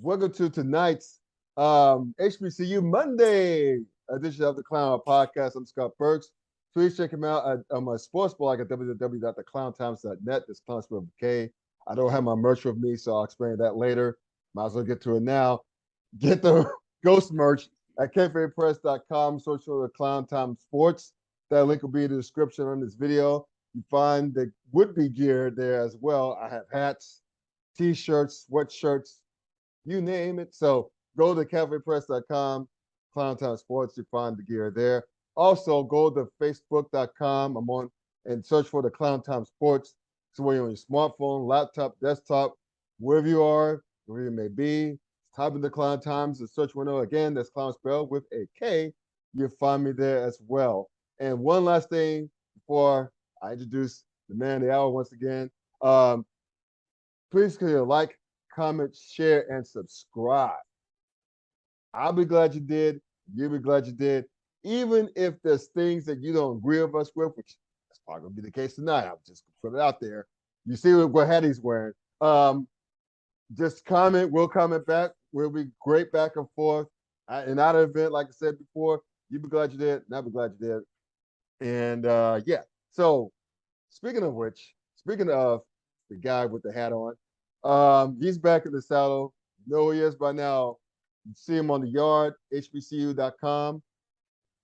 Welcome to tonight's HBCU Monday edition of the Clown Podcast. I'm Scott Burks. Please check him out on my sports blog at www.theclowntimes.net. This clown spelled with K. I don't have my merch with me, so I'll explain that later. Might as well get to it now. Get the Ghost merch at kfapress.com. Search for the Clown Time Sports. That link will be in the description on this video. You find the would-be gear there as well. I have hats, t-shirts, sweatshirts, you name it. So go to cafepress.com, Clown Time Sports. You find the gear there. Also, go to facebook.com. I'm on and search for the Clown Time Sports. So whether you're on your smartphone, laptop, desktop, wherever you are, wherever you may be, type in the Clown Times, the search window. Again, that's Clown spelled with a K. You'll find me there as well. And one last thing before I introduce the man of the hour once again. Please like, comment, share, and subscribe. I'll be glad you did. You'll be glad you did. Even if there's things that you don't agree with us with, which that's probably going to be the case tonight. I'm just going to put it out there. You see what Hattie's wearing. Just comment. We'll comment back. We'll be great back and forth. And out of event, like I said before, you'll be glad you did, and I'll be glad you did. And yeah. So speaking of the guy with the hat on, he's back in the saddle. You know who he is by now. You see him on the yard, hbcu.com.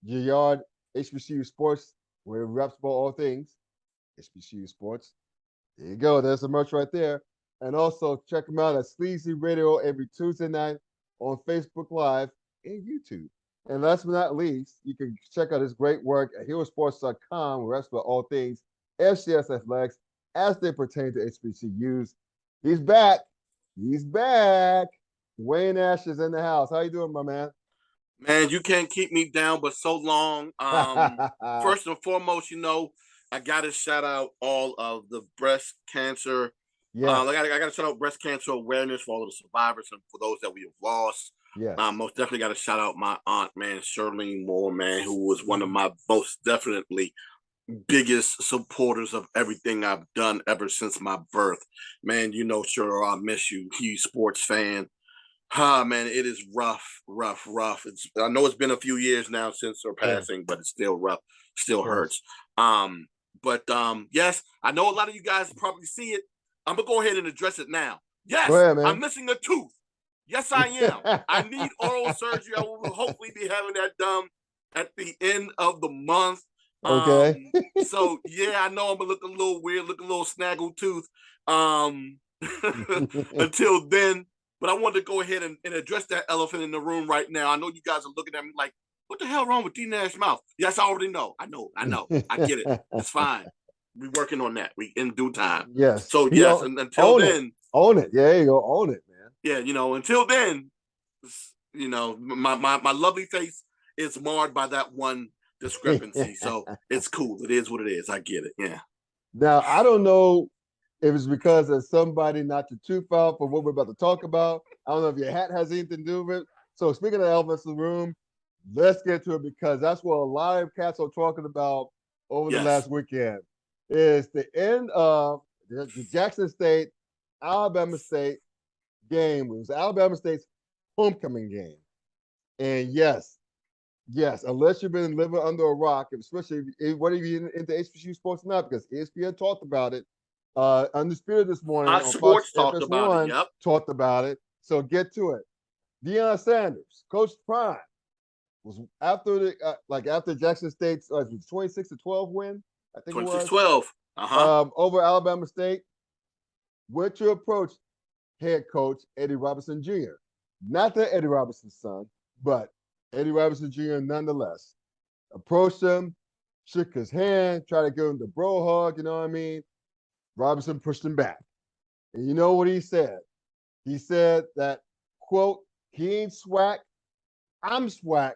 Your yard, HBCU Sports, where it raps about all things HBCU Sports. There you go. There's the merch right there. And also check him out at Sleazy Radio every Tuesday night on Facebook Live and YouTube. And last but not least, you can check out his great work at herosports.com, where that's about all things FCS athletics as they pertain to HBCUs. He's back. He's back. Duane Nash is in the house. How you doing, my man? Man, you can't keep me down but so long. First and foremost, I gotta shout out all of the breast cancer. Yes. I gotta shout out breast cancer awareness for all of the survivors and for those that we have lost. Yes. Most definitely gotta shout out my aunt, man, Shirlene Moore, man, who was one of my most definitely biggest supporters of everything I've done ever since my birth. Man, sure, I miss you, huge sports fan. Man, it is rough. I know it's been a few years now since her passing, but it's still rough, still hurts. But yes, I know a lot of you guys probably see it. I'm gonna go ahead and address it now. Yes, ahead, I'm missing a tooth. Yes, I am. I need oral surgery. I will hopefully be having that done at the end of the month. Okay. So yeah, I know I'm gonna look a little weird, look a little snaggle tooth. Until then. But I wanted to go ahead and address that elephant in the room right now. I know you guys are looking at me like, what the hell wrong with D Nash mouth? Yes, I already know. I know. I get it. It's fine. We're working on that. We in due time. Yes. So yes, and until then. Own it. Yeah, you go. Own it, man. Yeah, until then, my lovely face is marred by that one discrepancy. So it's cool. It is what it is. I get it. Yeah. Now, I don't know if it's because of somebody knocked your tooth out for what we're about to talk about. I don't know if your hat has anything to do with it. So speaking of elephants in the room, let's get to it because that's what a lot of cats are talking about over the last weekend. Is the end of the Jackson State, Alabama State game. It was Alabama State's homecoming game. And yes, unless you've been living under a rock, especially whether you're into HBCU sports or not, because ESPN talked about it. Undisputed this morning on Sports Fox talked about it. Yep. Talked about it. So get to it. Deion Sanders, Coach Prime, was after after Jackson State's 26-12 win. I think 26-12. Over Alabama State. Went to approach head coach Eddie Robinson Jr. Not that Eddie Robinson's son, but Eddie Robinson Jr. nonetheless. Approached him, shook his hand, tried to give him the bro hug. You know what I mean? Robinson pushed him back. And you know what he said? He said that, quote, he ain't swag, I'm swag.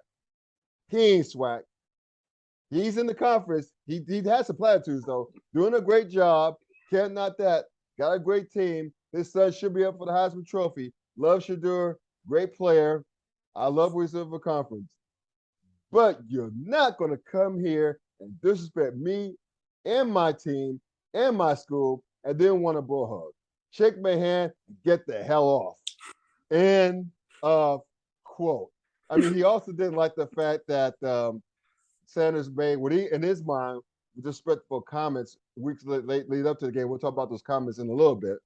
He ain't swag. He's in the conference. He has some platitudes, though. Doing a great job. Can't not that. Got a great team. His son should be up for the Heisman Trophy. Love Shadur. Great player. I love Wizard of a conference. But you're not going to come here and disrespect me and my team and my school, and then want a bull hug. Shake my hand and get the hell off. End of quote. I mean, he also didn't like the fact that Sanders made what he, in his mind, disrespectful comments weeks lead up to the game. We'll talk about those comments in a little bit.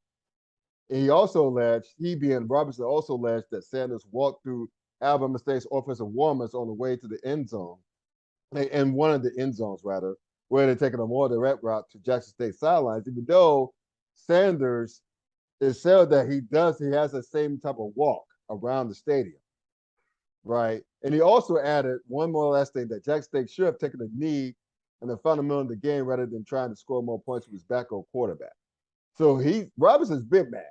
And he also alleged, he being Robinson, also alleged that Sanders walked through Alabama State's offensive warmers on the way to the end zone, and one of the end zones rather, where they're taking a more direct route to Jackson State sidelines. Even though Sanders is said that he has the same type of walk around the stadium, right? And he also added one more last thing, that Jackson State should have taken a knee in the final minute of the game rather than trying to score more points with his backup quarterback. So Robinson's been mad.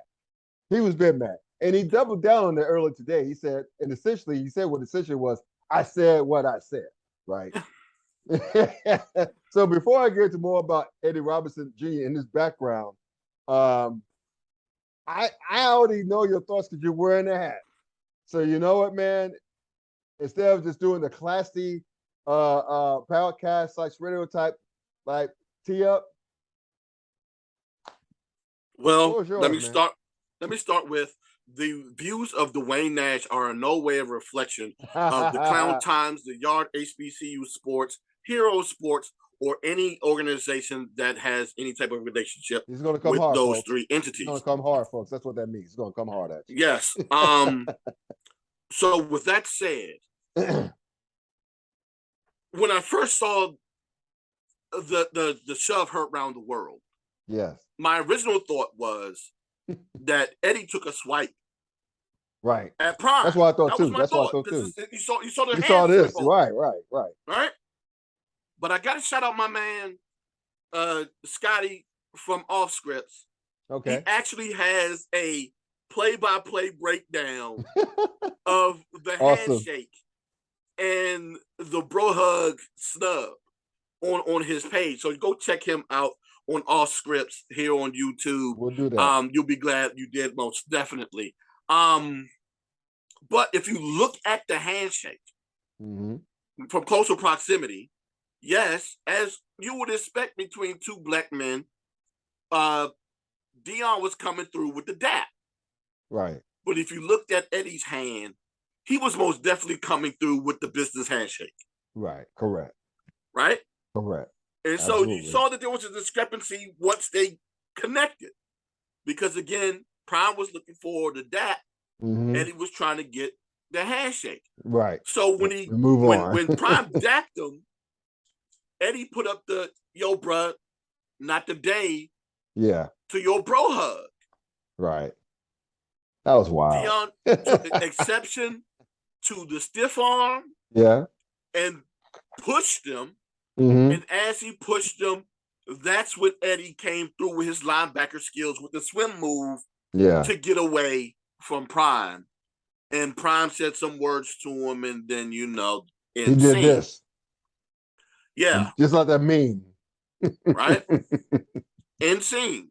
He was been mad. And he doubled down on it earlier today. He said, and essentially, he said what essentially was, I said what I said, right? So before I get into more about Eddie Robinson Jr. and his background, I already know your thoughts because you're wearing a hat. So you know what, man? Instead of just doing the classy podcast radio type, like tee up. Well, Yours, let me man. start. Let me start with the views of Duane Nash are in no way a reflection of the Klown Times, the Yard, HBCU Sports, Hero Sports, or any organization that has any type of relationship He's going to come with hard, those folks. three entities. He's going to come hard, folks. That's what that means. He's going to come hard at you. Yes. So with that said, when I first saw the shove heard around the world, yes, my original thought was that Eddie took a swipe. Right. At Prime. That's what I thought that too. Was my That's thought. what I thought too. You saw the you hand saw this. Right. Right. But I gotta shout out my man, Scotty from Off Scripts. Okay. He actually has a play-by-play breakdown of the handshake and the bro hug snub on his page. So go check him out on Off Scripts here on YouTube. We'll do that. You'll be glad you did, most definitely. But if you look at the handshake from closer proximity, yes, as you would expect between two black men, Deion was coming through with the dap. Right. But if you looked at Eddie's hand, he was most definitely coming through with the business handshake. Right. Correct. Right? Correct. And Absolutely. So you saw that there was a discrepancy once they connected. Because again, Prime was looking for the dap. Eddie was trying to get the handshake. Right. So when when Prime dapped him, Eddie put up the yo bruh, not today. Yeah. To your bro hug. Right. That was wild. Deion took exception to the stiff arm. Yeah. And pushed him. And as he pushed him, that's when Eddie came through with his linebacker skills with the swim move. Yeah. To get away from Prime. And Prime said some words to him, and then he did this. Yeah. Just like that meme. Right? Insane.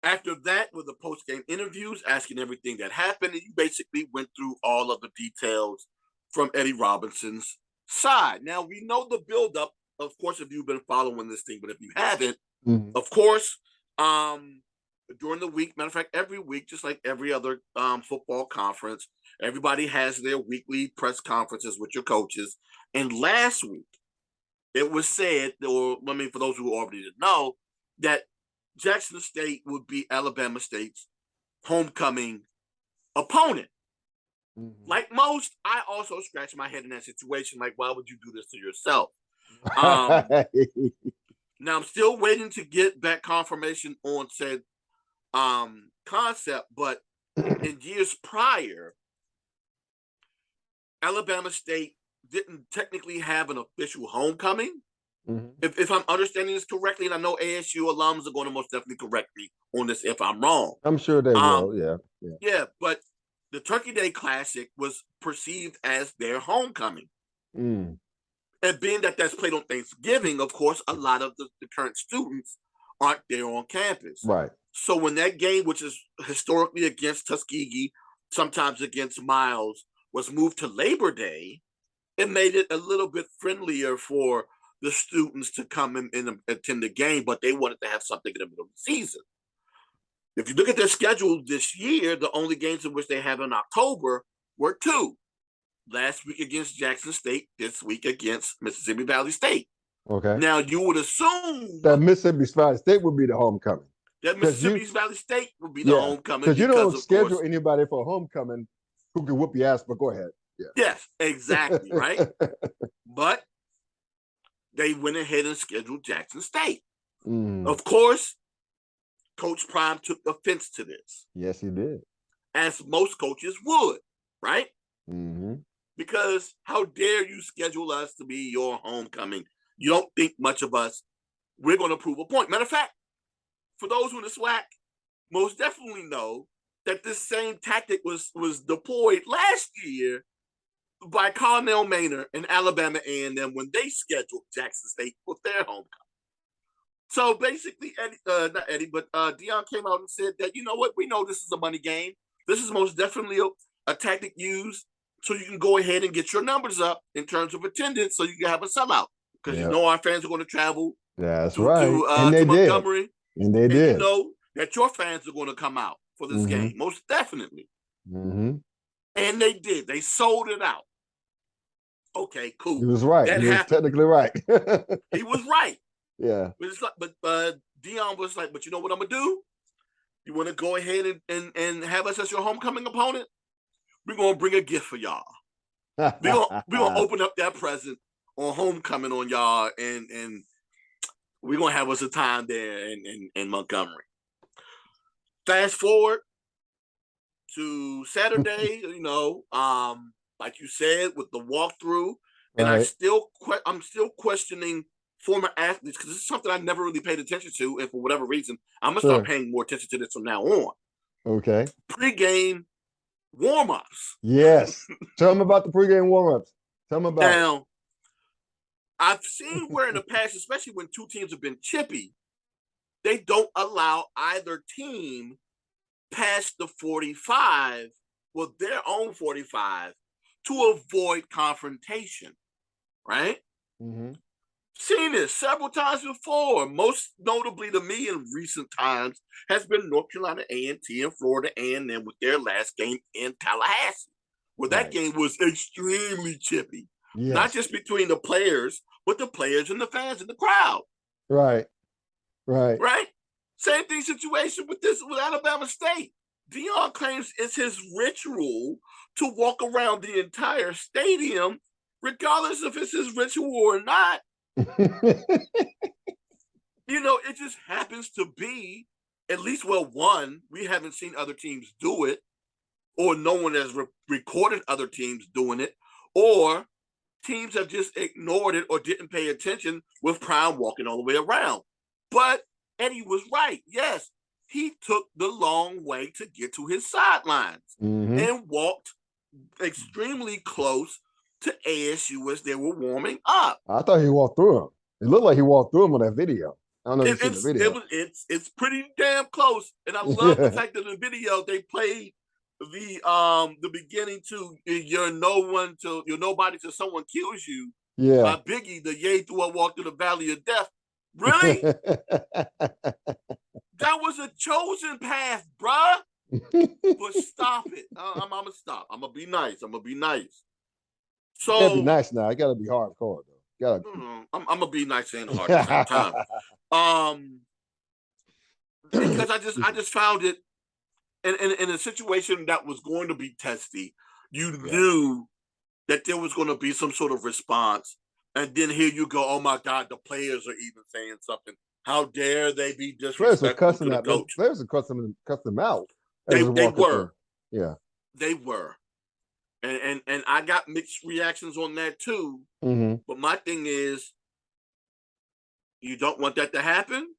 After that, with the post-game interviews, asking everything that happened, and you basically went through all of the details from Eddie Robinson's side. Now, we know the build-up, of course, if you've been following this thing, but if you haven't, of course, during the week, matter of fact, every week, just like every other football conference, everybody has their weekly press conferences with your coaches. And last week, it was said, or I mean, for those who already didn't know, that Jackson State would be Alabama State's homecoming opponent. Like most, I also scratch my head in that situation. Like, why would you do this to yourself? Now, I'm still waiting to get back confirmation on said concept, but in years prior, Alabama State didn't technically have an official homecoming. If I'm understanding this correctly, and I know ASU alums are going to most definitely correct me on this if I'm wrong. I'm sure they will, Yeah, but the Turkey Day Classic was perceived as their homecoming. And being that that's played on Thanksgiving, of course, a lot of the current students aren't there on campus. Right. So when that game, which is historically against Tuskegee, sometimes against Miles, was moved to Labor Day, it made it a little bit friendlier for the students to come and attend the game, but they wanted to have something in the middle of the season. If you look at their schedule this year, the only games in which they have in October were 2. Last week against Jackson State, this week against Mississippi Valley State. Okay. Now, you would assume that Mississippi Valley State would be the homecoming. That Mississippi Valley State would be the homecoming. Because you don't schedule anybody for homecoming who can whoop your ass, but go ahead. Yeah. Yes, exactly, right? But they went ahead and scheduled Jackson State. Of course, Coach Prime took offense to this. Yes, he did. As most coaches would, right? Mm-hmm. Because how dare you schedule us to be your homecoming? You don't think much of us. We're going to prove a point. Matter of fact, for those who in the SWAC most definitely know that this same tactic was deployed last year by Carnell Maynard and Alabama A&M when they scheduled Jackson State for their homecoming. So basically, Deion came out and said that, you know what, we know this is a money game. This is most definitely a tactic used so you can go ahead and get your numbers up in terms of attendance so you can have a sellout. Because you know our fans are going to travel to Montgomery. And they did. You know that your fans are going to come out for this game, most definitely. And they did. They sold it out. Okay, cool. He was right. He was technically right. He was right. Yeah. But Deion was like, but you know what I'm going to do? You want to go ahead and have us as your homecoming opponent? We're going to bring a gift for y'all. We're going to open up that present on homecoming on y'all, and we're going to have us a time there in Montgomery. Fast forward to Saturday, like you said, with the walkthrough, and I'm still questioning former athletes because this is something I never really paid attention to, and for whatever reason, I'm going to start paying more attention to this from now on. Okay. Pre-game warm-ups. Yes. Tell them about the pregame warm-ups. Tell them about it. I've seen where in the past, especially when two teams have been chippy, they don't allow either team past the 45, well, their own 45, to avoid confrontation, right? Seen this several times before. Most notably to me in recent times has been North Carolina A&T and Florida A&M with their last game in Tallahassee, where that game was extremely chippy. Yes. Not just between the players, but the players and the fans and the crowd. Right. Same thing situation with Alabama State. Deion claims it's his ritual to walk around the entire stadium, regardless if it's his ritual or not. It just happens to be, at least, we haven't seen other teams do it, or no one has recorded other teams doing it, or teams have just ignored it or didn't pay attention with Prime walking all the way around. But Eddie was right. Yes, he took the long way to get to his sidelines and walked extremely close to ASU as they were warming up. I thought he walked through him. It looked like he walked through him on that video. I don't know if you've seen the video. It's pretty damn close. And I love the fact that in the video they played the beginning to you're nobody till someone kills you. Yeah. By Biggie, the Yay through a walk through the valley of death. Really? That was a chosen path, bruh. But stop it. I'm gonna stop. I'm gonna be nice. So you gotta be nice now. You gotta be hardcore though. I'm gonna be nice and hard at the same time. Because I just found it in a situation that was going to be testy. You knew that there was going to be some sort of response, and then here you go. Oh my God, the players are even saying something. How dare they be disrespectful to the coach? Players are cussing them out. They were. Yeah. They were. And I got mixed reactions on that too. But my thing is, you don't want that to happen?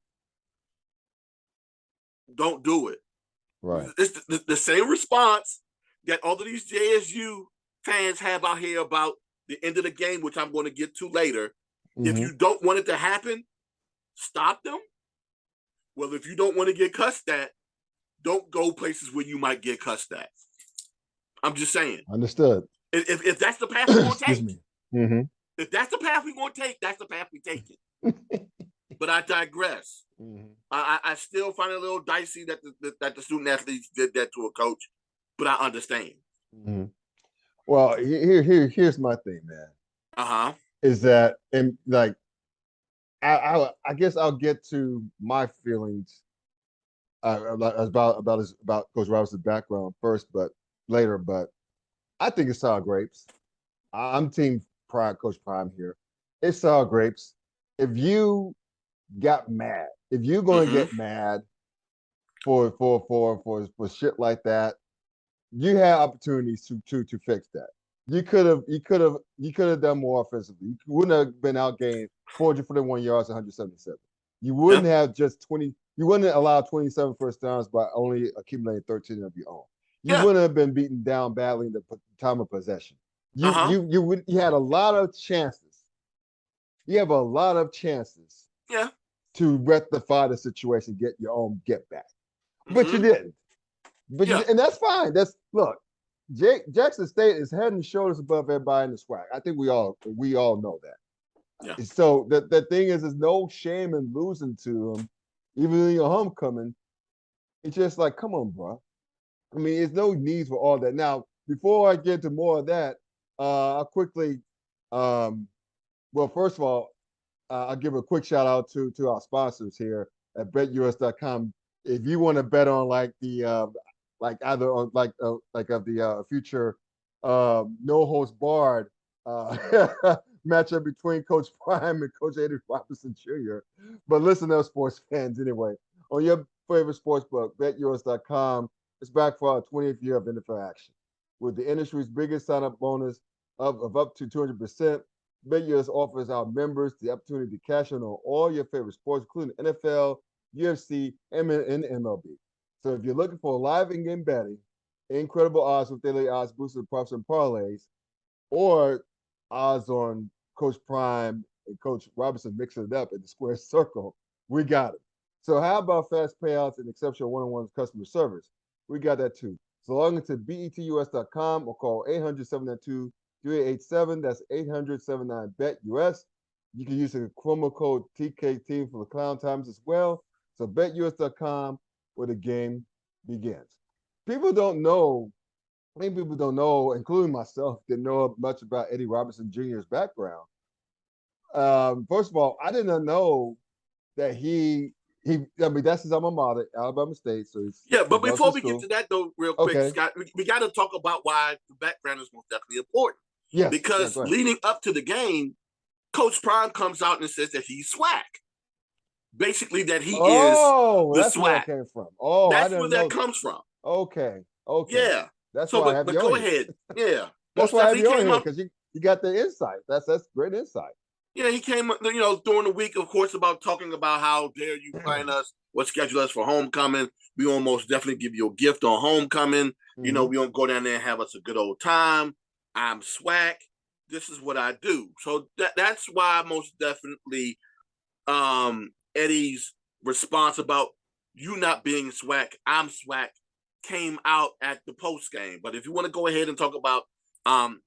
Don't do it. Right. It's the same response that all of these JSU fans have out here about the end of the game, which I'm going to get to later. If you don't want it to happen, stop them. Well, if you don't want to get cussed at, don't go places where you might get cussed at. I'm just saying. Understood. If that's the path we're going to take, if that's the path we're going to take, that's the path we're taking. but I digress. Mm-hmm. I still find it a little dicey that the student athletes did that to a coach, but I understand. Mm-hmm. Well, here's my thing, man. Uh-huh. Is that and like I guess I'll get to my feelings about Coach Robinson's background first, but later. But I think it's sour grapes. I'm team Prime, Coach Prime here. It's sour grapes. If you got mad, if you're going to Mm-hmm. get mad for shit like that, you had opportunities to fix that. You could have done more offensively. You wouldn't have been outgained 441 yards, 177. You wouldn't Yep. have just 20. You wouldn't allow 27 first downs by only accumulating 13 of your own. You Yeah. wouldn't have been beaten down badly in the time of possession. You Uh-huh. you you would you had a lot of chances. You have a lot of chances Yeah. to rectify the situation, get your own get back, but you Mm-hmm. didn't. Yeah. And that's fine. That's look. Jackson State is head and shoulders above everybody in the SWAC. I think we all know Yeah. that. So the thing is, there's no shame in losing to them, even in your homecoming. It's just like, come on, bro. I mean, there's no need for all that. Now, before I get to more of that, I'll quickly, well, first of all, I'll give a quick shout out to our sponsors here at BetUS.com. If you want to bet on like the like either on like of the future no host barred uh, matchup between Coach Prime and Coach Eddie Robinson Jr. But listen to sports fans anyway. On your favorite sports book, BetUS.com is back for our 20th year of NFL action with the industry's biggest sign-up bonus of up to 200%. BetUS offers our members the opportunity to cash in on all your favorite sports, including NFL, UFC, and MLB. So if you're looking for live in-game betting, incredible odds with daily odds, boosted props and parlays, or odds on Coach Prime and Coach Robinson mixing it up in the square circle, we got it. So how about fast payouts and exceptional one-on-one customer service? We got that too. So log into betus.com or call 800-792-3887. That's 800-79-BET-US. You can use the promo code TKT for the Klown Times as well. So betus.com where the game begins. People don't know, many people don't know, including myself, didn't know much about Eddie Robinson Jr.'s background. First of all, I did not know that I mean, that's his alma mater, Alabama State. So Yeah, he but goes before to we get to school. that though, real quick, Okay. Scott, we got to talk about why the background is most definitely important. Yes. Yeah, Because go ahead. leading up to the game, Coach Prime comes out and says that he's SWAC. Basically, that he is Oh, the that's where that SWAC. came from. Oh, I That's where didn't that know that. comes from. Okay. Okay. Yeah. That's So, why I have but you on go here. ahead. Yeah. That's Most why I have definitely you on came here up. because you got the insight. That's great insight. Yeah, he came, during the week, of course, about talking about how dare you plan us, what schedule us for homecoming. We almost definitely give you a gift on homecoming. Mm-hmm. We don't go down there and have us a good old time. I'm SWAC. This is what I do. So that's why most definitely Eddie's response about you not being SWAC, I'm SWAC, came out at the post game. But if you want to go ahead and talk about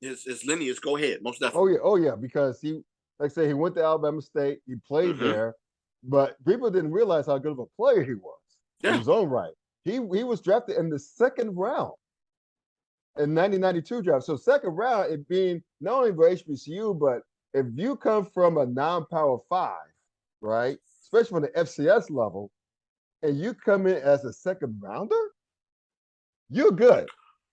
his lineage, go ahead, most definitely. Oh yeah, because like I say, he went to Alabama State, he played Mm-hmm. there, but people didn't realize how good of a player he was in Yeah. his own right. He was drafted in the second round in 1992 draft. So second round, it being not only for HBCU, but if you come from a non-power five, right, especially from the FCS level, and you come in as a second rounder, you're good.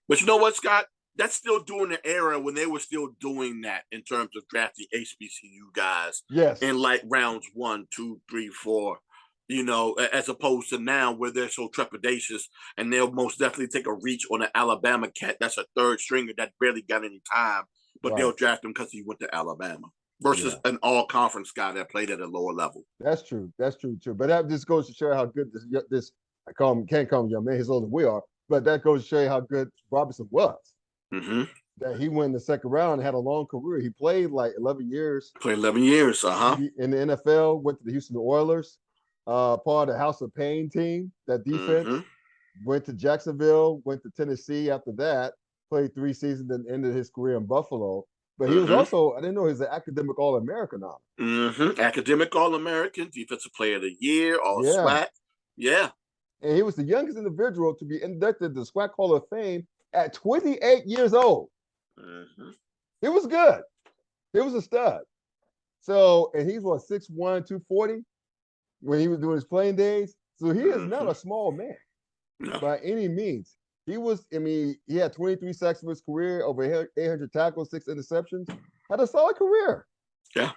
But you know what, Scott? That's still during the era when they were still doing that in terms of drafting HBCU guys Yes. in like rounds 1, 2, 3, 4. As opposed to now where they're so trepidatious and they'll most definitely take a reach on an Alabama cat that's a third stringer that barely got any time, but they'll Right. draft him because he went to Alabama versus Yeah. an all-conference guy that played at a lower level. That's true. That's true too. But that just goes to show how good this I call him can't call him young man. He's older than we are. But that goes to show you how good Robinson was. Mm-hmm. That he went in the second round and had a long career. He played like 11 years. Played 11 years. Uh-huh. In the NFL. Went to the Houston Oilers. Part of the House of Pain team. That defense. Mm-hmm. Went to Jacksonville. Went to Tennessee after that. Played 3 seasons and ended his career in Buffalo. But he was Mm-hmm. also, I didn't know he was an academic All-American honor. Mm-hmm. Academic All-American, Defensive Player of the Year, All Yeah. SWAC. Yeah. And he was the youngest individual to be inducted to the SWAC Hall of Fame at 28 years old. Mm-hmm. He was good. He was a stud. So, and he's what, 6'1", 240 when he was doing his playing days. So he is not Mm-hmm. a small man No. by any means. He was, I mean, he had 23 sacks in his career, over 800 tackles, 6 interceptions. Had a solid career. Yeah.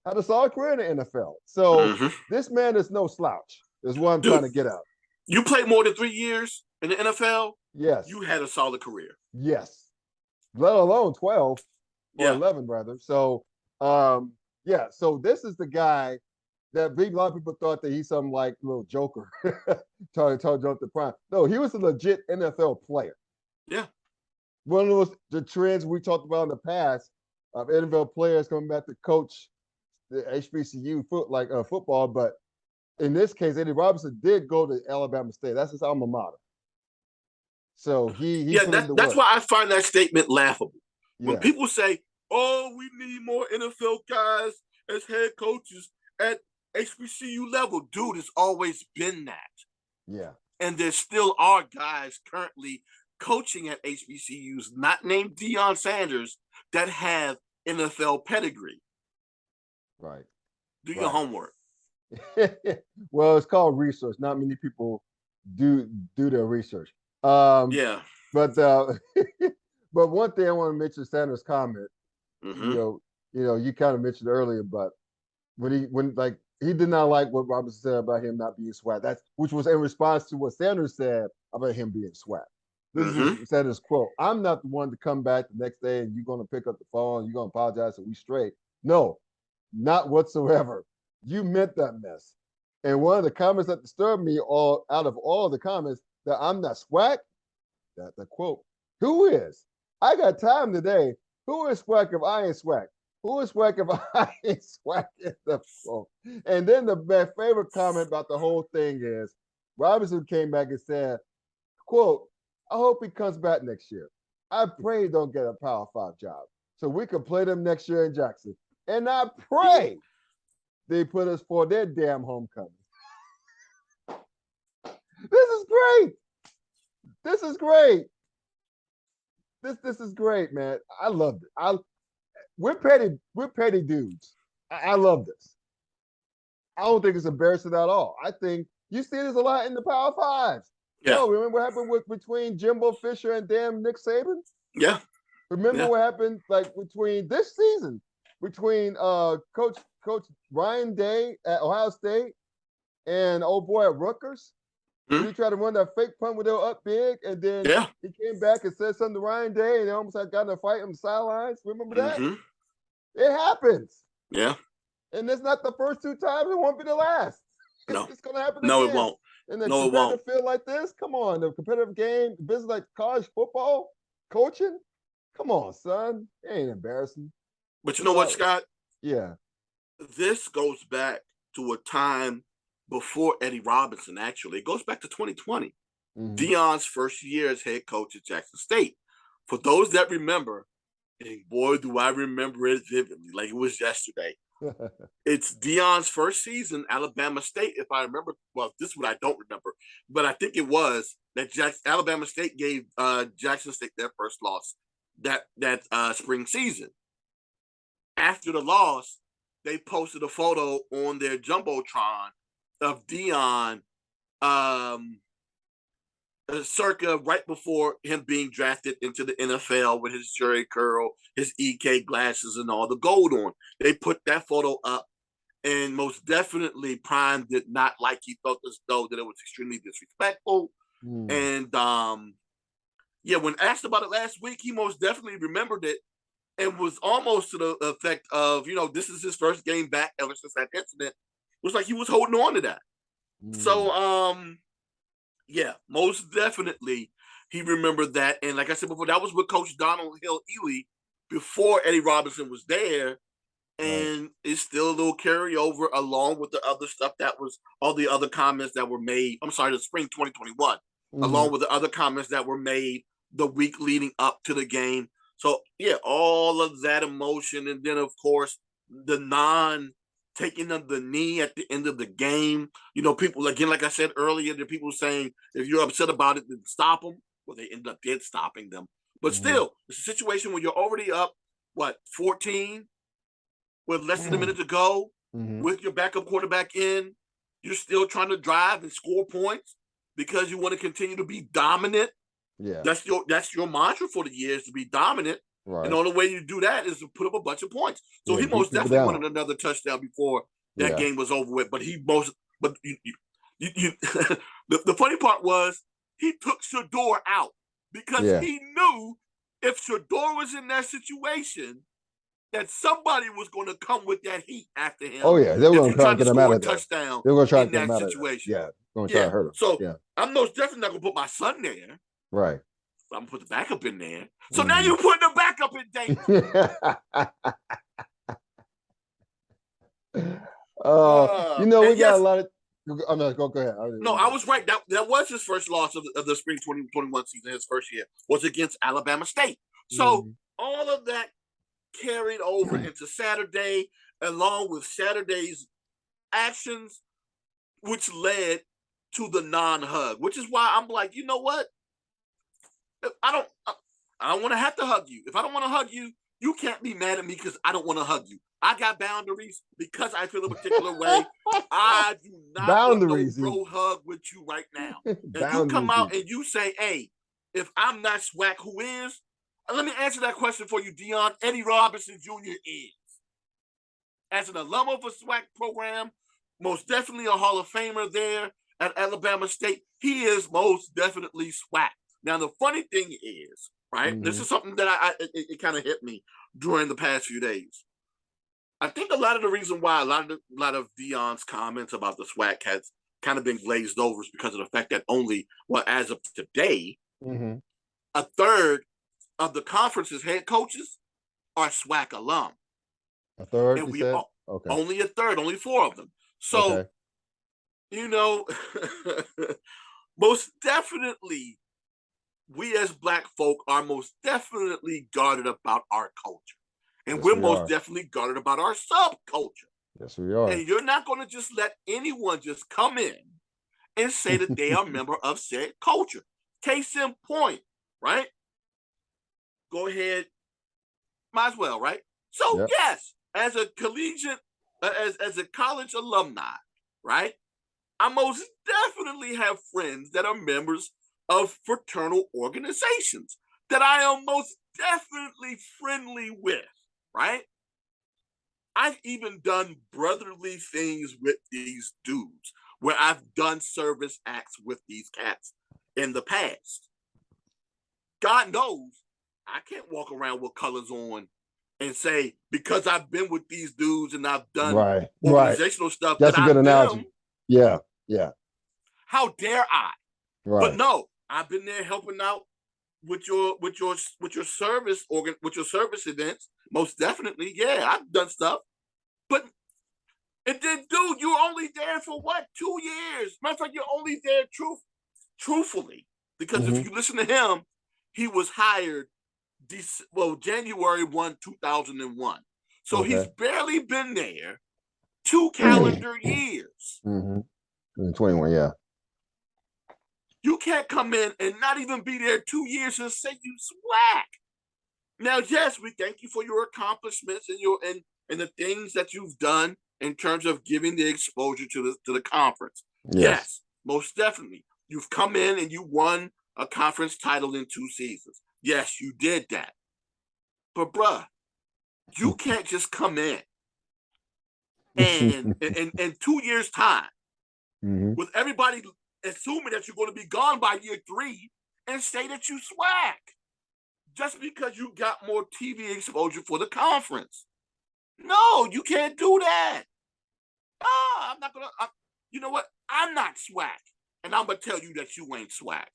Had a solid career in the NFL. So Mm-hmm. this man is no slouch, is what I'm trying Dude, to get out. you played more than 3 years in the NFL, Yes. you had a solid career. Yes. Let alone 12 or Yeah. 11, rather. So, yeah. So this is the guy that a lot of people thought that he's some like little joker trying to jump the prime. No, he was a legit NFL player. Yeah. One of those the trends we talked about in the past of NFL players coming back to coach the HBCU football, but in this case, Eddie Robinson did go to Alabama State. That's his alma mater. So he Yeah, put in the that's work. why I find that statement laughable. When Yeah, people say, "Oh, we need more NFL guys as head coaches at HBCU level," dude, it's always been that, yeah, and there still are guys currently coaching at HBCUs, not named Deion Sanders, that have NFL pedigree. right, Do your right. homework. Well, it's called research. Not many people do their research. Um, Yeah. but but one thing I want to mention Sanders' comment. You Mm-hmm. know, you kind of mentioned earlier, but when like he did not like what Robinson said about him not being swag. That's which was in response to what Sanders said about him being swag. This Mm-hmm. is Sanders' quote. I'm not the one to come back the next day and you're gonna pick up the phone, you're gonna apologize and we straight. No, not whatsoever. You meant that mess. And one of the comments that disturbed me all out of all the comments that I'm not swag, that the quote, who is? I got time today. Who is swag if I ain't swag? Who is swag if I ain't swag in the quote? And then my favorite comment about the whole thing is Robinson came back and said, quote, I hope he comes back next year. I pray he don't get a Power 5 job so we can play them next year in Jackson. And I pray they put us for their damn homecoming. This is great. This is great. This is great, man. I loved it. We're petty dudes. I love this. I don't think it's embarrassing at all. I think you see this a lot in the Power Fives. Yeah. Yo, remember what happened between Jimbo Fisher and damn Nick Saban? Yeah. Remember Yeah. what happened like between this season between Coach Ryan Day at Ohio State and old boy at Rutgers? When he tried to run that fake punt where they were up big, and then Yeah. he came back and said something to Ryan Day, and they almost had gotten a fight on the sidelines. Remember that? Mm-hmm. It happens. Yeah. And it's not the first 2 times, it won't be the last. No. It's gonna happen No, again. it won't. In a No, it competitive won't. field like this, come on, the competitive game, business like college football, coaching, come on, son. It ain't embarrassing. But you know what, Scott? Yeah. This goes back to a time before Eddie Robinson, actually. It goes back to 2020. Mhm. Deion's first year as head coach at Jackson State. For those that remember, and boy, do I remember it vividly, like it was yesterday. It's Deion's first season, Alabama State, if I remember. Well, this is what I don't remember, but I think it was that Alabama State gave Jackson State their first loss that spring season. After the loss, they posted a photo on their jumbotron of Deion, circa right before him being drafted into the NFL with his Jerry curl, his EK glasses, and all the gold on. They put that photo up, and most definitely Prime did not like. He felt as though that it was extremely disrespectful. And yeah, when asked about it last week, he most definitely remembered it and was almost to the effect of, this is his first game back ever since that incident. It was like he was holding on to that. So, yeah, most definitely he remembered that. And like I said before, that was with Coach Donald Hill Ely before Eddie Robinson was there. And it's still a little carryover along with the other stuff that was all the other comments that were made. I'm sorry, the spring 2021, along with the other comments that were made the week leading up to the game. So yeah, all of that emotion, and then of course the taking of the knee at the end of the game. You know, people again, like I said earlier, the people saying if you're upset about it, then stop them. Well, they ended up stopping them, but Mhm. still, it's a situation where you're already up, what, 14 with less than a minute to go, Mhm. with your backup quarterback in. You're still trying to drive and score points because you want to continue to be dominant. Yeah. That's your mantra for the year, is to be dominant. And the Right. only way you do that is to put up a bunch of points. So Yeah. he Beat most people definitely down. wanted another touchdown before that Yeah. game was over with. But the funny part was he took Shador out because Yeah. he knew if Shador was in that situation, that somebody was going to come with that heat after Oh him yeah. They were if gonna he try to tried to get him score out a of there. touchdown They were gonna try to in get him that out of there. situation. Yeah. Gonna try Yeah. to hurt him. So Yeah. I'm most definitely not going to put my son there. Right. I'm going to put the backup in there. So now Mhm. you put the backup in danger. We And got a yes, lot of. Oh no, go ahead. no, I was right. That was his first loss of the spring 2021 season. His first year was against Alabama State. So Mhm. all of that carried over into Saturday, along with Saturday's actions, which led to the non-hug, which is why I'm like, you know what? I don't I don't want to have to hug you. If I don't want to hug you, you can't be mad at me because I don't want to hug you. I got boundaries because I feel a particular way. I do not want no Boundaries is bro hug with you right now. And you come boundaries out is. and you say, hey, if I'm not swag, who is? Let me answer that question for you, Deion. Eddie Robinson Jr. is. As an alum of a SWAC program, most definitely a Hall of Famer there at Alabama State. He is most definitely SWAC. Now, the funny thing is, right? This Mhm. is something that it kind of hit me during the past few days. I think a lot of the reason why a lot of Deion's comments about the SWAC has kind of been glazed over is because of the fact that only, well, as of today, Mhm. a third of the conference's head coaches are SWAC alum, A third, and you we said? Okay. only a third, only four of them. So Okay. you know, most definitely, we as Black folk are most definitely guarded about our culture. And Yes, we're we most are. definitely guarded about our subculture. Yes, we are. And you're not going to just let anyone just come in and say that they are a member of said culture. Case in point, right? Go ahead, might as well, right? So, Yep. yes, as a collegiate, as a college alumni, right? I most definitely have friends that are members of fraternal organizations that I am most definitely friendly with, right? I've even done brotherly things with these dudes where I've done service acts with these cats in the past. God knows I can't walk around with colors on and say, because I've been with these dudes and I've done Right. Right. organizational stuff, that That's a good I'm analogy. them. Yeah. Yeah. How dare I? But Right. no, I've been there helping out with your service organ with your service events. Most definitely, yeah, I've done stuff. But and then, dude, you were only there for what, 2 years? Matter of fact, you're only there truthfully, because if Mhm. you listen to him, he was hired January 1, 2001. So he's Okay. barely been there 2 calendar years. Mhm. 21, yeah. You can't come in and not even be there 2 years and say you swag. Now, yes, we thank you for your accomplishments and and the things that you've done in terms of giving the exposure to the conference. Yes. Yes, most definitely. You've come in and you won a conference title in 2 seasons. Yes, you did that. But bruh, you can't just come in and in 2 years' time, Mhm. with everybody assuming that you're going to be gone by year three, and say that you swag just because you got more TV exposure for the conference. No, you can't do that. I'm not gonna. You know what? I'm not swag, and I'm gonna tell you that you ain't swag.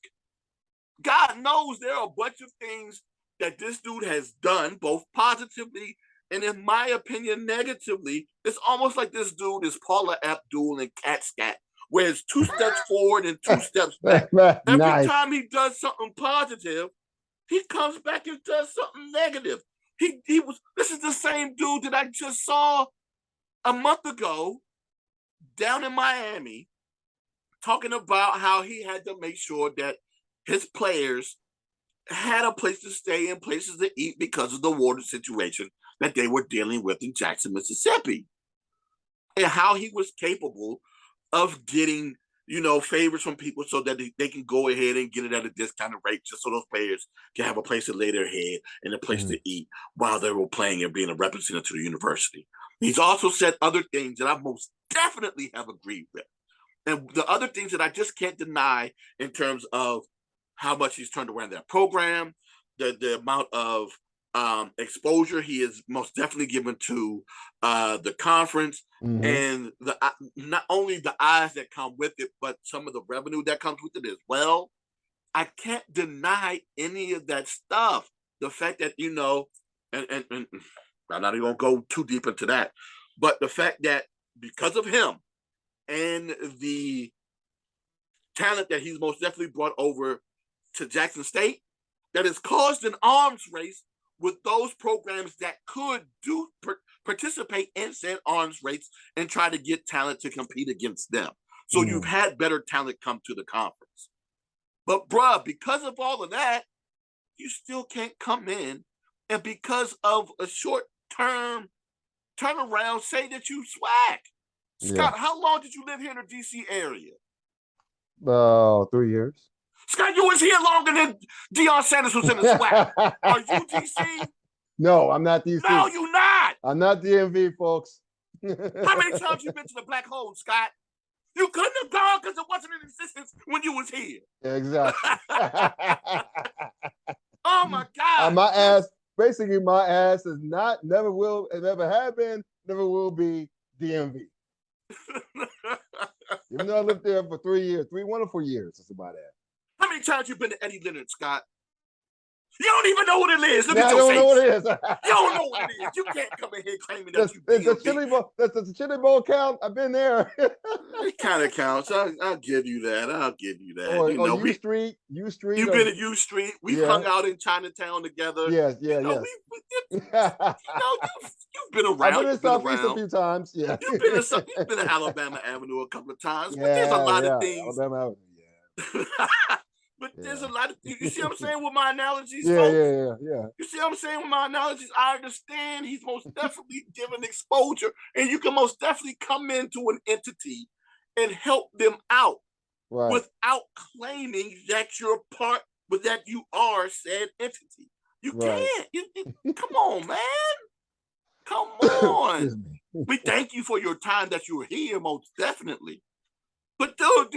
God knows there are a bunch of things that this dude has done, both positively and, in my opinion, negatively. It's almost like this dude is Paula Abdul and Cat Scat, where it's 2 steps forward and 2 steps back. Every Nice. time he does something positive, He comes back and does something negative. This is the same dude that I just saw a month ago down in Miami talking about how he had to make sure that his players had a place to stay and places to eat because of the water situation that they were dealing with in Jackson, Mississippi. And how he was capable of getting, favors from people so that they can go ahead and get it at a discounted rate just so those players can have a place to lay their head and a place to eat while they were playing and being a representative to the university. He's also said other things that I most definitely have agreed with. And the other things that I just can't deny in terms of how much he's turned around that program, the amount of exposure he is most definitely given to the conference, and not only the eyes that come with it, but some of the revenue that comes with it as well. I can't deny any of that stuff. The fact that, and I'm not even going to go too deep into that, but the fact that because of him and the talent that he's most definitely brought over to Jackson State, that has caused an arms race with those programs that could participate in said arms race and try to get talent to compete against them. So you've had better talent come to the conference. But bruh, because of all of that, you still can't come in and because of a short-term turnaround say that you swag. Scott, how long did you live here in the DC area? 3 years. Scott, you was here longer than Deion Sanders was in the swag. Are you DC? No, I'm not DC. No, you're not. I'm not DMV, folks. How many times you been to the black hole, Scott? You couldn't have gone because it wasn't in existence when you was here. Exactly. Oh my God. My ass is not, never will, and never have been, never will be DMV. Even though I lived there for 3 years, 3 wonderful years. That's about it. How many times you been to Eddie Leonard, Scott? You don't even know what it is. Look at I your don't face. know what it is. You don't know what it is. You can't come in here claiming that you Does the Chili Bowl count? I've been there. It kind of counts. I'll give you that. Or U Street. You've been at U Street. We've hung out in Chinatown together. Yes. You've been around. I've been in Southeast a few times. Yeah. You've been to Alabama Avenue a couple of times. But there's a lot of things. Alabama Avenue, But there's a lot of, you see what I'm saying with my analogies, yeah, folks? Yeah. You see what I'm saying with my analogies? I understand he's most definitely given exposure, and you can most definitely come into an entity and help them out without claiming that you're part, but that you are said entity. You can't. Come on, man. Come on. We thank you for your time that you were here, most definitely. But dude,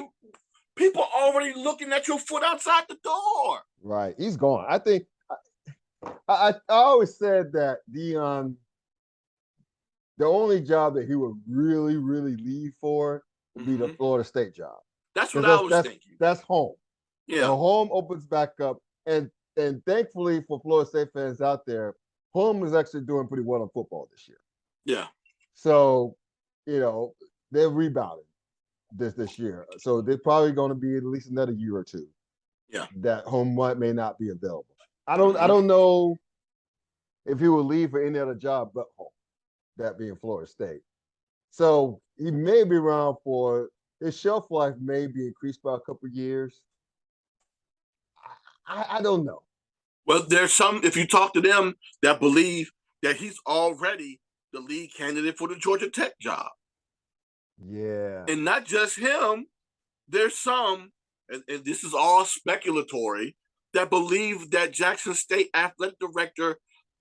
people already looking at your foot outside the door. Right. He's gone. I think I always said that Deion, the only job that he would really, really leave for would be the Florida State job. That's what I was thinking. That's home. Yeah. The home opens back up. And thankfully for Florida State fans out there, home is actually doing pretty well in football this year. Yeah. So, they're rebounding this year. So they're probably going to be at least another year or two. Yeah. That home may not be available. I don't know if he will leave for any other job but home, that being Florida State. So he may be around for his shelf life may be increased by a couple of years. I don't know. Well, there's some, if you talk to them, that believe that he's already the lead candidate for the Georgia Tech job. Yeah. And not just him, there's some, and this is all speculatory, that believe that Jackson State athletic director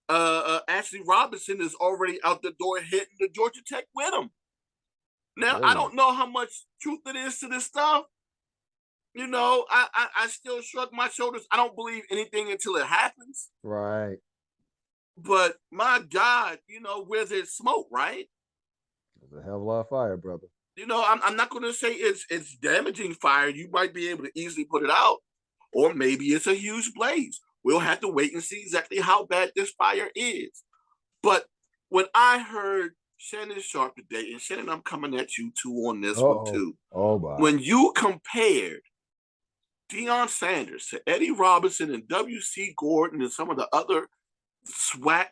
Ashley Robinson is already out the door hitting the Georgia Tech with him. Now, I don't know how much truth it is to this stuff. I still shrug my shoulders. I don't believe anything until it happens. Right. But my God, where there's smoke, right? There's a hell of a lot of fire, brother. I'm not going to say it's damaging fire. You might be able to easily put it out, or maybe it's a huge blaze. We'll have to wait and see exactly how bad this fire is. But when I heard Shannon Sharp today, and Shannon, I'm coming at you too on this one too. Oh, my. When you compared Deion Sanders, to Eddie Robinson and W.C. Gordon and some of the other SWAC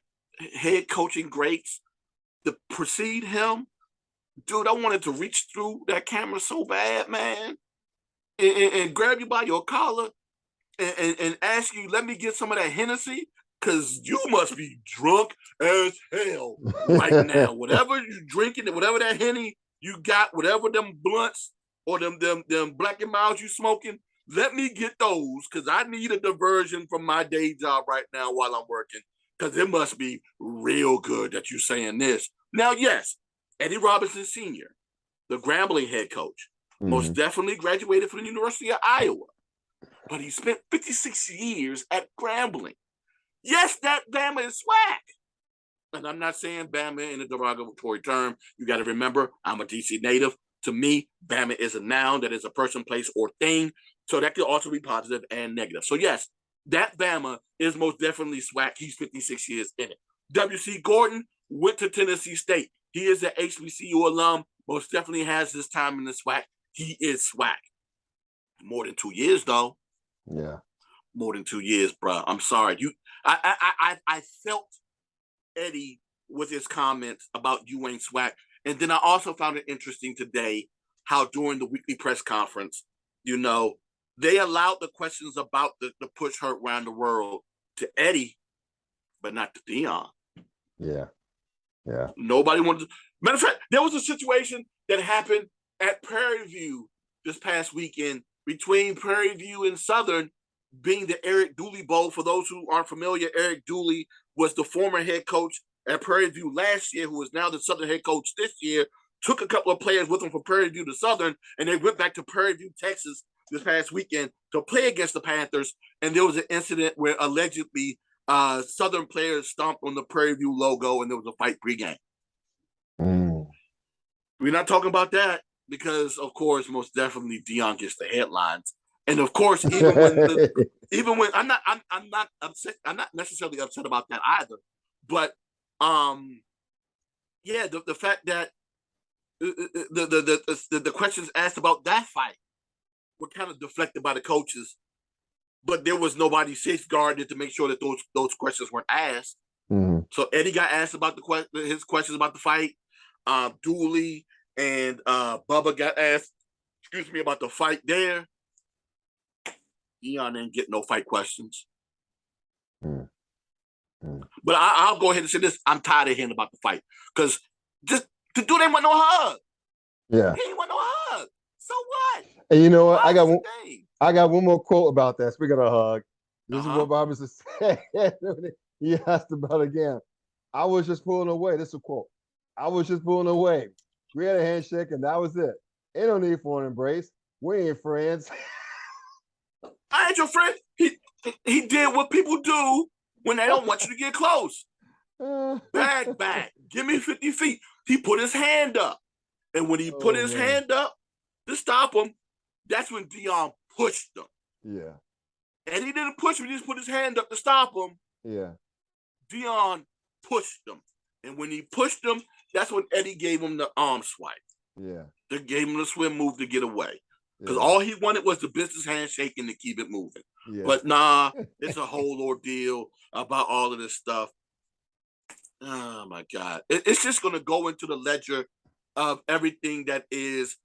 head coaching greats to precede him, dude, I wanted to reach through that camera so bad, man, and grab you by your collar and ask you, let me get some of that Hennessy, because you must be drunk as hell right now. Whatever you drinking, whatever that Henny you got, whatever them blunts or them Black and Milds you smoking, let me get those, because I need a diversion from my day job right now while I'm working, because it must be real good that you're saying this. Now, yes, Eddie Robinson Sr., the Grambling head coach, most definitely graduated from the University of Iowa, but he spent 56 years at Grambling. Yes, that Bama is swag. And I'm not saying Bama in a derogatory term. You got to remember, I'm a DC native. To me, Bama is a noun that is a person, place, or thing. So that could also be positive and negative. So yes, that Bama is most definitely swag. He's 56 years in it. W.C. Gordon went to Tennessee State. He is an HBCU alum. Most definitely has his time in the SWAC. He is SWAC. More than 2 years, though. Yeah. More than 2 years, bro. I'm sorry. I felt Eddie with his comments about you ain't SWAC. And then I also found it interesting today how during the weekly press conference, they allowed the questions about the push hurt around the world to Eddie, but not to Deion. Yeah. Yeah. Nobody wanted to. Matter of fact, there was a situation that happened at Prairie View this past weekend between Prairie View and Southern, being the Eric Dooley Bowl. For those who aren't familiar, Eric Dooley was the former head coach at Prairie View last year, who is now the Southern head coach this year. Took a couple of players with him from Prairie View to Southern, and they went back to Prairie View, Texas this past weekend to play against the Panthers. And there was an incident where allegedly Southern players stomped on the Prairie View logo, and there was a fight pregame. We're not talking about that because, of course, most definitely Deion gets the headlines, and of course, even when I'm not upset, I'm not necessarily upset about that either. But yeah, the fact that the questions asked about that fight were kind of deflected by the coaches, but there was nobody safeguarded to make sure that those questions weren't asked. So Eddie got asked about his questions about the fight. Dooley and Bubba got asked, about the fight there. Deion didn't get no fight questions. But I'll go ahead and say this: I'm tired of hearing about the fight because just the dude ain't want no hug. Yeah, he ain't want no hug. So what? And you know what? I got one more quote about that. Speaking of hug, this is what Robinson said. He asked about it again. I was just pulling away. This is a quote. I was just pulling away. We had a handshake and that was it. Ain't no need for an embrace. We ain't friends. I ain't your friend. He did what people do when they don't want you to get close. Back. Give me 50 feet. He put his hand up. And when he put his hand up to stop him, that's when Deion pushed him. Yeah. And he didn't push him. He just put his hand up to stop him. Yeah. Deion pushed him. And when he pushed him, that's when Eddie gave him the arm swipe. Yeah. They gave him the swim move to get away. Because all he wanted was the business handshake and to keep it moving. Yeah. But nah, it's a whole ordeal about all of this stuff. Oh, my God. It's just going to go into the ledger of everything that is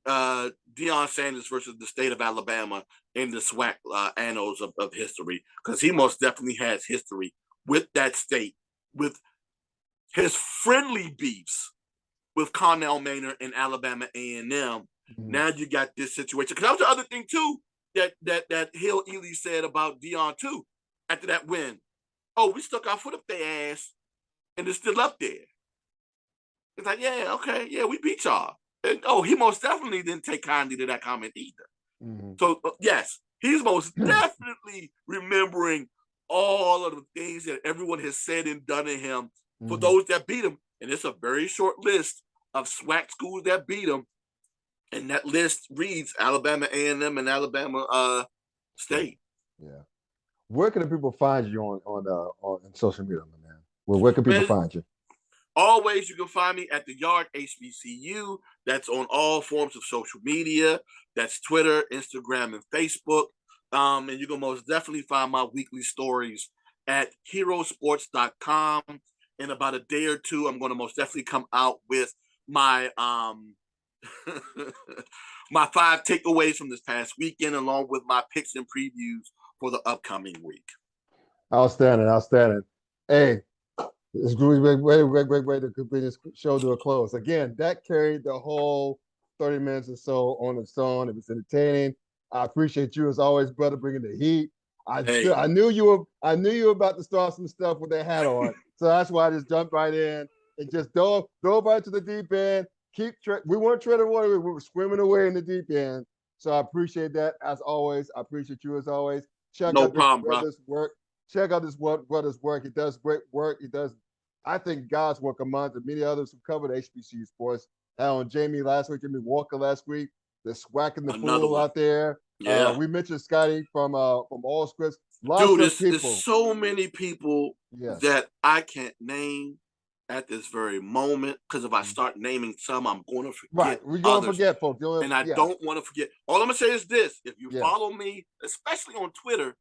Deion Sanders versus the state of Alabama in the SWAC annals of history. Because he most definitely has history with that state, with his friendly beefs with Connell Maynard and Alabama A&M. Now you got this situation. Because that was the other thing, too, that Hill Ely said about Deion, too, after that win. Oh, we stuck our foot up their ass, and it's still up there. It's like, yeah, okay, yeah, we beat y'all. And, he most definitely didn't take kindly to that comment either. So, yes, he's most definitely remembering all of the things that everyone has said and done to him for those that beat him. And it's a very short list of SWAC schools that beat him. And that list reads Alabama A&M and Alabama State. Yeah. Where can the people find you on social media, man? Where can people find you? Always, you can find me at the Yard HBCU. That's on all forms of social media. That's Twitter, Instagram, and Facebook. And you can most definitely find my weekly stories at herosports.com. In about a day or two, I'm going to most definitely come out with my my 5 takeaways from this past weekend, along with my picks and previews for the upcoming week. Outstanding, outstanding. Hey, it's great to bring this show to a close. Again, that carried the whole 30 minutes or so on its own. It was entertaining. I appreciate you as always, brother, bringing the heat. I knew you were about to start some stuff with that hat on, so that's why I just jumped right in and just dove right to the deep end. We weren't treading water; we were swimming away in the deep end. So I appreciate that as always. I appreciate you as always. Check No out this problem, bro. brother's work. Check out this brother's work. He does great work. He does, I think, God's work among the many others who covered HBCU sports. On Jamie last week, Jamie Walker last week. The swacking the Another fool one. out there. Yeah. We mentioned Scotty from All Scripts. Lots Dude, of people. there's so many people that I can't name at this very moment, because if I start naming some, I'm going to forget. Right, we're going to forget, folks. And I don't want to forget. All I'm going to say is this: if you follow me, especially on Twitter,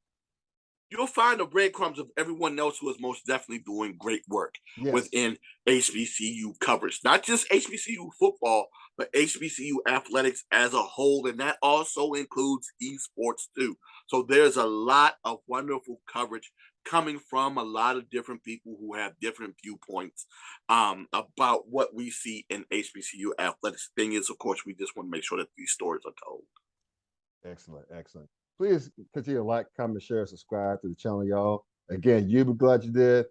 you'll find the breadcrumbs of everyone else who is most definitely doing great work within HBCU coverage. Not just HBCU football, but HBCU athletics as a whole. And that also includes esports too. So there's a lot of wonderful coverage coming from a lot of different people who have different viewpoints about what we see in HBCU athletics. Thing is, of course, we just want to make sure that these stories are told. Excellent, excellent. Please continue to like, comment, share, subscribe to the channel, y'all. Again, you'll be glad you did.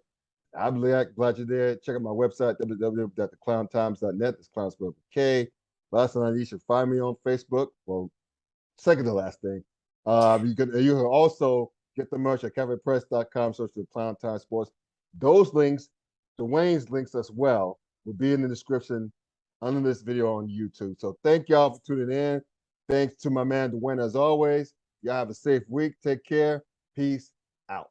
I'll be glad you did. Check out my website, www.theclowntimes.net. It's clown spelled with K. Last but not least, you should find me on Facebook. Well, second to last thing. You can also get the merch at cafepress.com, search for Clown Time Sports. Those links, Dwayne's links as well, will be in the description under this video on YouTube. So thank y'all for tuning in. Thanks to my man Duane as always. Y'all have a safe week. Take care. Peace out.